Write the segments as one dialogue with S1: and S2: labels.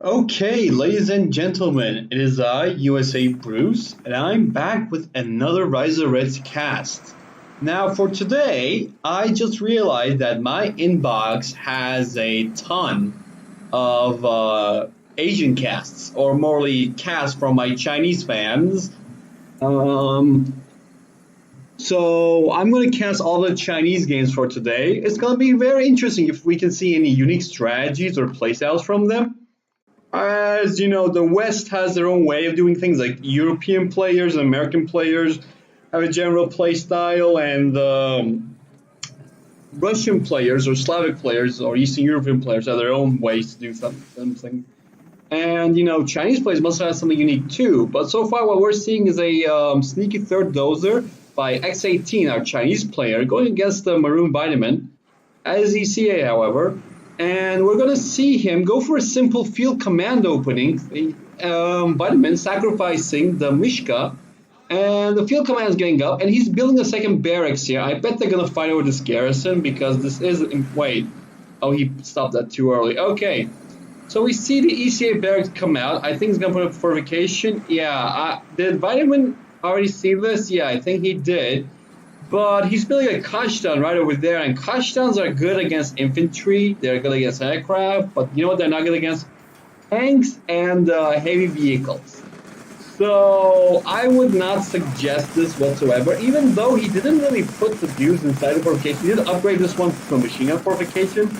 S1: Okay, ladies and gentlemen, it is I, USA Bruce, and I'm back with another Rise of Reds cast. Now, for today, I just realized that my inbox has a ton of Asian casts, or morely casts from my Chinese fans. Um, so I'm going to cast all the Chinese games for today. It's going to be very interesting if we can see any unique strategies or playstyles from them. As you know, the West has their own way of doing things. Like European players and American players have a general play style, and Russian players or Slavic players or Eastern European players have their own ways to do something. And Chinese players must have something unique too. But so far, what we're seeing is a sneaky third dozer by X18, our Chinese player, going against the Maroon Vitamin as ECA, however. And we're going to see him go for a simple field command opening, Vitamin sacrificing the Mishka, and the field command is getting up, and he's building a second barracks here. I bet they're going to fight over this garrison because this is, wait, oh, he stopped that too early. Okay, so we see the ECA barracks come out. I think he's going to put up fortification. Yeah, did Vitamin already see this? Yeah, I think he did. But he's building a Kashtan right over there, and Kashtans are good against infantry. They're good against aircraft, but you know what? They're not good against tanks and heavy vehicles. So I would not suggest this whatsoever, even though he didn't really put the dudes inside the fortification. He did upgrade this one to a machine gun fortification,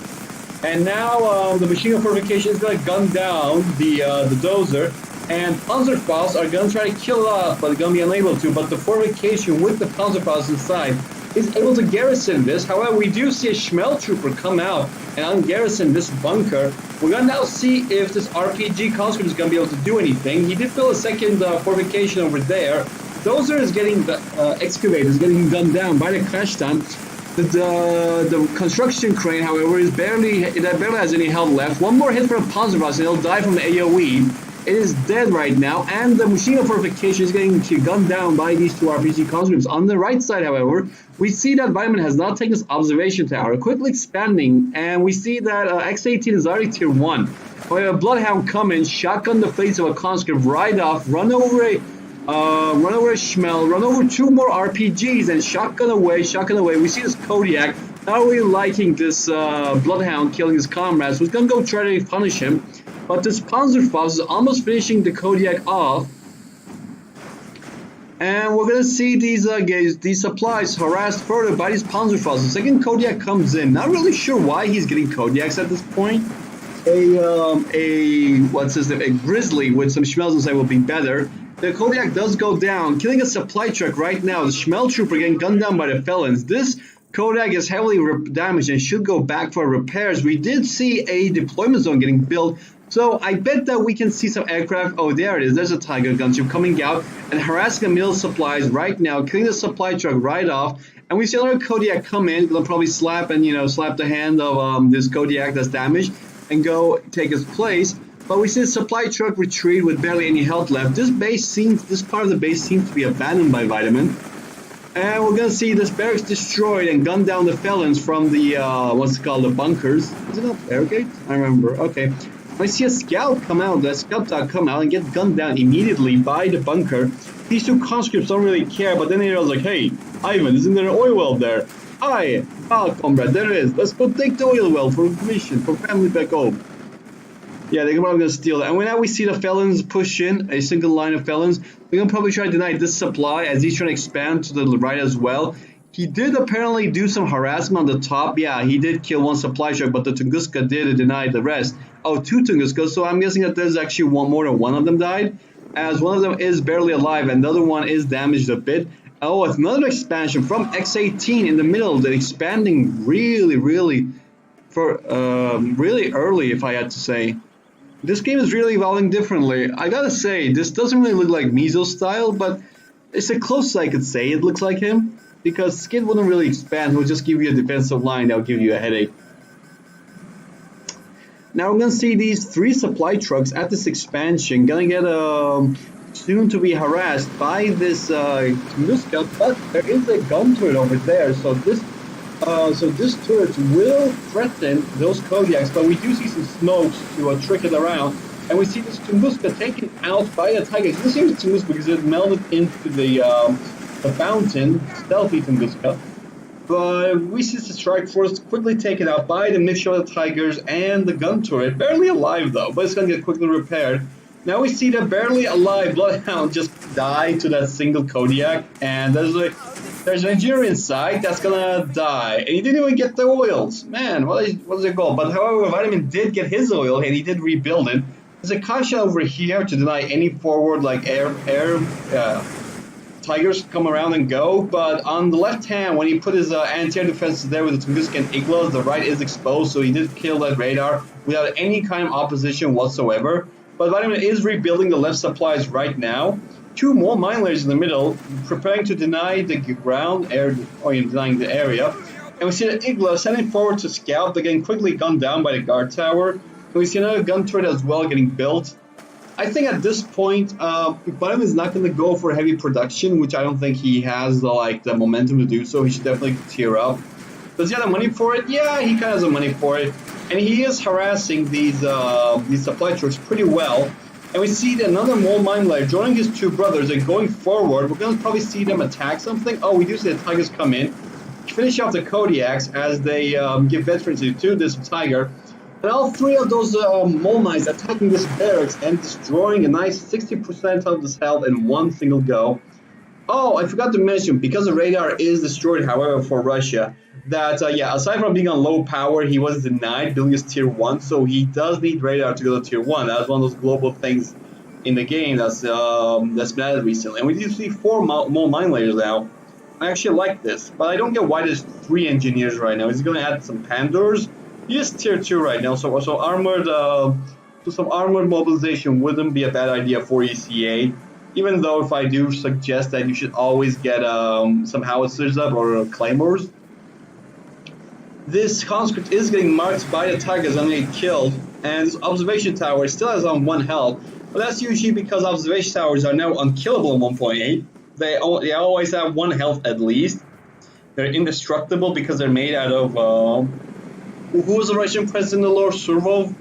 S1: and now the machine gun fortification is going to gun down the dozer. And Panzerfaust are going to try to kill it off, but they're going to be unable to. But the fortification with the Panzerfaust inside is able to garrison this. However, we do see a Schmel trooper come out and ungarrison this bunker. We're going to now see if this RPG conscript is going to be able to do anything. He did build a second fortification over there. Dozer is getting excavated, is getting gunned down by the Kashtan. The construction crane, however, it barely has any health left. One more hit from Panzerfaust and he'll die from the AoE. It is dead right now, and the machine gun fortification is getting gunned down by these two RPG conscripts. On the right side, however, we see that Vitamin has not taken this observation tower, quickly expanding, and we see that X18 is already tier 1. However, Bloodhound come in, shotgun the face of a conscript right off, run over a Schmel, run over two more RPGs, and shotgun away. We see this Kodiak not really liking this Bloodhound killing his comrades, so he's going to go try to punish him. But this Panzerfaust is almost finishing the Kodiak off. And we're going to see these supplies harassed further by these Panzerfaust. The second Kodiak comes in. Not really sure why he's getting Kodiaks at this point. A Grizzly with some Schmells inside will be better. The Kodiak does go down, killing a supply truck right now. The Schmel trooper getting gunned down by the felons. This Kodiak is heavily damaged and should go back for repairs. We did see a deployment zone getting built. So I bet that we can see some aircraft. Oh, there it is. There's a Tiger gunship coming out and harassing the mill supplies right now, killing the supply truck right off. And we see another Kodiak come in. They'll probably slap the hand of this Kodiak that's damaged and go take his place. But we see the supply truck retreat with barely any health left. This part of the base seems to be abandoned by Vitamin. And we're gonna see this barracks destroyed and gun down the felons from the the bunkers. Is it not barricade? I remember. Okay. I see a scout come out, the scout come out and get gunned down immediately by the bunker. These two conscripts don't really care, but then they was like, hey, Ivan, isn't there an oil well there? Aye, comrade, there it is. Let's go take the oil well for commission, for family back home. Yeah, they're probably going to steal that. And now we see the felons push in, a single line of felons. They're going to probably try to deny this supply as he's trying to expand to the right as well. He did apparently do some harassment on the top. Yeah, he ddid kill one supply truck, but the Tunguska did deny the rest. Oh, two Tunguskas, so I'm guessing that there's actually more than one of them died, as one of them is barely alive and the other one is damaged a bit. Oh, it's another expansion from X18 in the middle. They're expanding really early, if I had to say. This game is really evolving differently. I gotta say, this doesn't really look like Mizo's style, but it's the closest I could say it looks like him. Because Skid wouldn't really expand, it would just give you a defensive line that would give you a headache. Now we're going to see these three supply trucks at this expansion going to get soon to be harassed by this Tunguska, but there is a gun turret over there, so this turret will threaten those Kodiaks, but we do see some smokes to trick it around. And we see this Tunguska taken out by the Tigers. This seems Tunguska because it melded into the fountain, stealthy Tunguska. But we see the strike force quickly taken out by the mixture of the Tigers and the gun turret. Barely alive though, but it's going to get quickly repaired. Now we see the barely alive Bloodhound just die to that single Kodiak, and there's an engineer inside that's gonna die, and he didn't even get the oils. Man, what is the goal? But however, Vitamin did get his oil, and he did rebuild it. There's a Kasha over here to deny any forward like air Tigers come around and go, but on the left hand, when he put his anti-air defenses there with the Tunguska and Iglos, the right is exposed, so he did kill that radar without any kind of opposition whatsoever. But Vitamin is rebuilding the left supplies right now. Two more mine layers in the middle, preparing to deny the ground, denying the area. And we see the Iglos heading forward to scout. They're getting quickly gunned down by the guard tower. And we see another gun turret as well getting built. I think at this point, Vitamin is not going to go for heavy production, which I don't think he has the momentum to do so. He should definitely tier up. Does he have the money for it? Yeah, he kind of has the money for it. And he is harassing these supply trucks pretty well. And we see another mole mine layer joining his two brothers and going forward. We're going to probably see them attack something. Oh, we do see the Tigers come in. Finish off the Kodiaks as they give veterancy to this Tiger. And all three of those mole mines attacking this barracks and destroying a nice 60% of this health in one single go. Oh, I forgot to mention, because the radar is destroyed, however, for Russia, that, aside from being on low power, he was denied building his tier 1, so he does need radar to go to tier 1. That's one of those global things in the game that's been added recently. And we do see 4 more mine layers now. I actually like this, but I don't get why there's 3 engineers right now. Is he going to add some Pandors? He is tier 2 right now, so some armored mobilization wouldn't be a bad idea for ECA. Even though if I do suggest that you should always get some howitzers up or claymores. This conscript is getting marked by the Tigers and getting killed, and this observation tower still has on 1 health, but that's usually because observation towers are now unkillable in 1.8. They always have 1 health at least. They're indestructible because they're made out of who was the Russian president, Lord Surovium?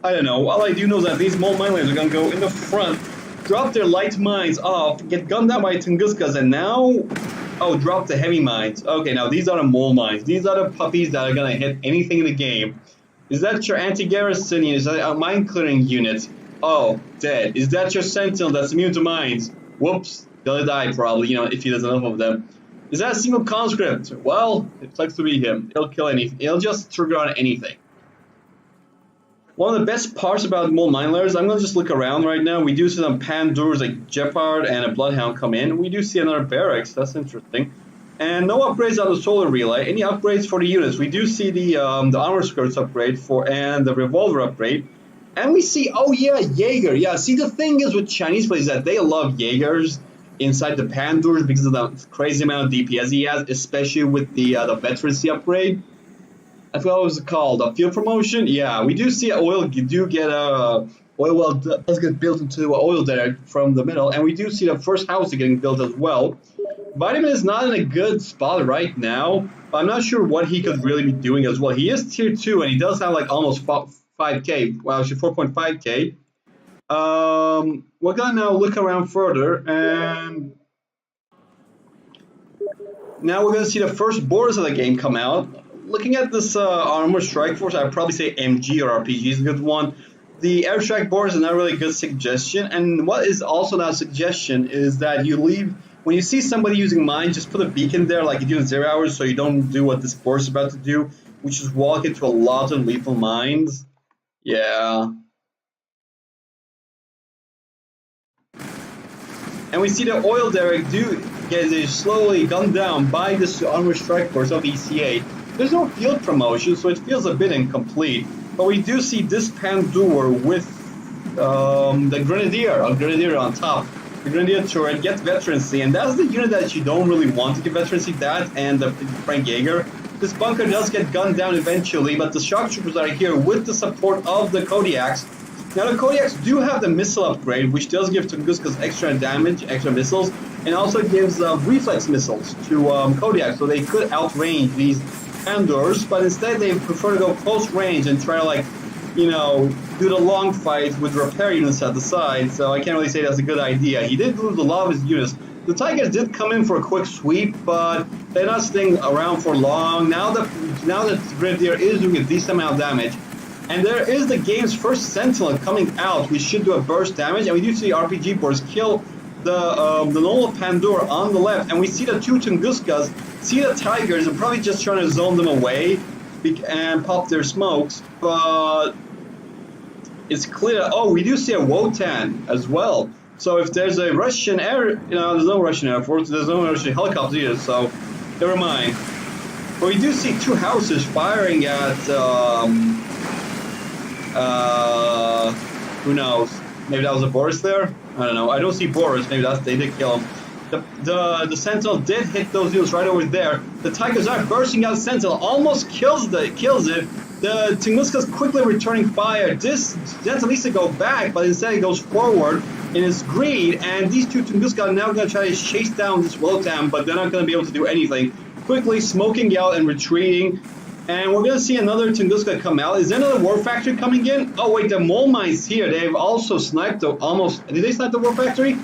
S1: I don't know. All I do know is that these mole mine layers are going to go in the front, drop their light mines off, get gunned down by Tunguskas, and now, drop the heavy mines. Okay, now these are the mole mines. These are the puppies that are going to hit anything in the game. Is that your anti-garrison unit? Is that a mine clearing unit? Oh, dead. Is that your sentinel that's immune to mines? Whoops. Gonna die probably, if he does enough of them. Is that a single conscript? Well, it sucks to be him. He'll kill anything. He'll just trigger on anything. One of the best parts about mole mine layers, I'm going to just look around right now. We do see some Pandurs like Jeopard and a Bloodhound come in. We do see another barracks. That's interesting. And no upgrades on the solar relay. Any upgrades for the units? We do see the armor skirts upgrade and the revolver upgrade. And we see, Jaeger. Yeah, see, the thing is with Chinese players that they love Jaegers inside the Pandurs because of the crazy amount of DPS he has, especially with the veterancy upgrade. I forgot what it was called. A field promotion? Yeah, we do see oil. You do get oil well does get built into oil there from the middle, and we do see the first house getting built as well. Vitamin is not in a good spot right now, but I'm not sure what he could really be doing as well. He is tier 2, and he does have almost 5k. Well, actually 4.5k. We're gonna now look around further, and now we're gonna see the first borders of the game come out. Looking at this armor strike force, I'd probably say MG or RPG is a good one. The airstrike borders is not really a good suggestion, and what is also not a suggestion is that you leave when you see somebody using mines, just put a beacon there like you do in 0 hours, so you don't do what this force is about to do, which is walk into a lot of lethal mines. Yeah. And we see the oil derrick get slowly gunned down by this armor strike force of ECA. There's no field promotion, so it feels a bit incomplete. But we do see this Pandur with the Grenadier on top. The Grenadier turret gets veterancy, and that's the unit that you don't really want to get veterancy, that and the Frank Jaeger. This bunker does get gunned down eventually, but the shock troopers are here with the support of the Kodiaks. Now the Kodiaks do have the missile upgrade, which does give Tunguskas extra damage, extra missiles, and also gives reflex missiles to Kodiaks, so they could outrange these Pandurs, but instead they prefer to go close range and try to you know, do the long fight with repair units at the side, so I can't really say that's a good idea. He did lose a lot of his units. The Tigers did come in for a quick sweep, but they're not staying around for long. Now that Grenadier is doing a decent amount of damage, and there is the game's first Sentinel coming out, we should do a burst damage, and we do see RPG boards kill the Nola Pandora on the left, and we see the two Tunguskas see the Tigers and probably just trying to zone them away and pop their smokes, but it's clear. Oh, we do see a Wotan as well. So if there's a Russian air, there's no Russian Air Force, there's no Russian helicopters either, so never mind. But we do see two houses firing at, who knows? Maybe that was a Boris there? I don't know. I don't see Boris. Maybe they did kill him. The Sentinel did hit those units right over there. The Tigers are bursting out Sentinel, almost kills it. The Tunguskas quickly returning fire. This Sentinel needs to go back, but instead it goes forward in its greed, and these two Tunguska are now going to try to chase down this Wotan, but they're not going to be able to do anything. Quickly smoking out and retreating, and we're going to see another Tunguska come out. Is there another War Factory coming in? Oh wait, the Mole Mine's here. They've also sniped almost... Did they snipe the War Factory?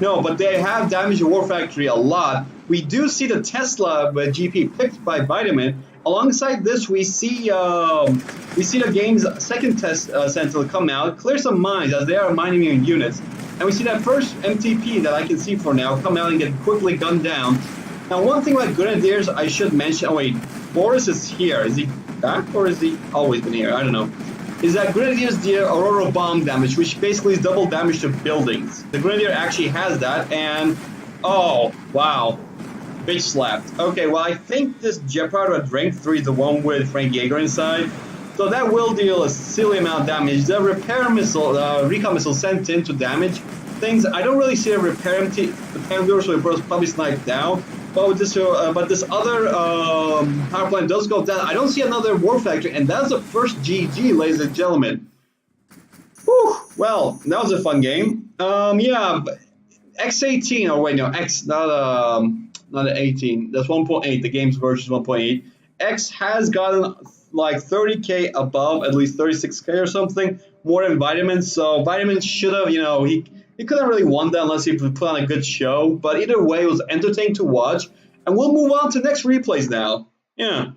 S1: No, but they have damaged the War Factory a lot. We do see the Tesla GP picked by Vitamin. Alongside this, we see the game's second test Sentinel come out, clear some mines as they are mining in units. And we see that first MTP that I can see for now come out and get quickly gunned down. Now, one thing about Grenadiers I should mention... Oh, wait. Boris is here. Is he back or is he always been here? I don't know. Is that Grenadiers deal Aurora bomb damage, which basically is double damage to buildings. The Grenadier actually has that, and... Oh, wow. Bitch slapped. Okay, well, I think this Gepard at rank 3 is the one with Frank Jaeger inside. So that will deal a silly amount of damage. The repair missile, recon missile sent in to damage things. I don't really see a repair MT. The Pandora, so it was probably sniped down. But with this, other power plant does go down. I don't see another War Factory, and that's the first GG, ladies and gentlemen. Whew. Well, that was a fun game. Yeah, X18. Oh wait, no, X, not an 18. That's 1.8. The game's version is 1.8. X has gotten like 30k above, at least 36k or something, more than Vitamin. So Vitamin should have, he couldn't really won that unless he put on a good show. But either way, it was entertaining to watch. And we'll move on to next replays now. Yeah.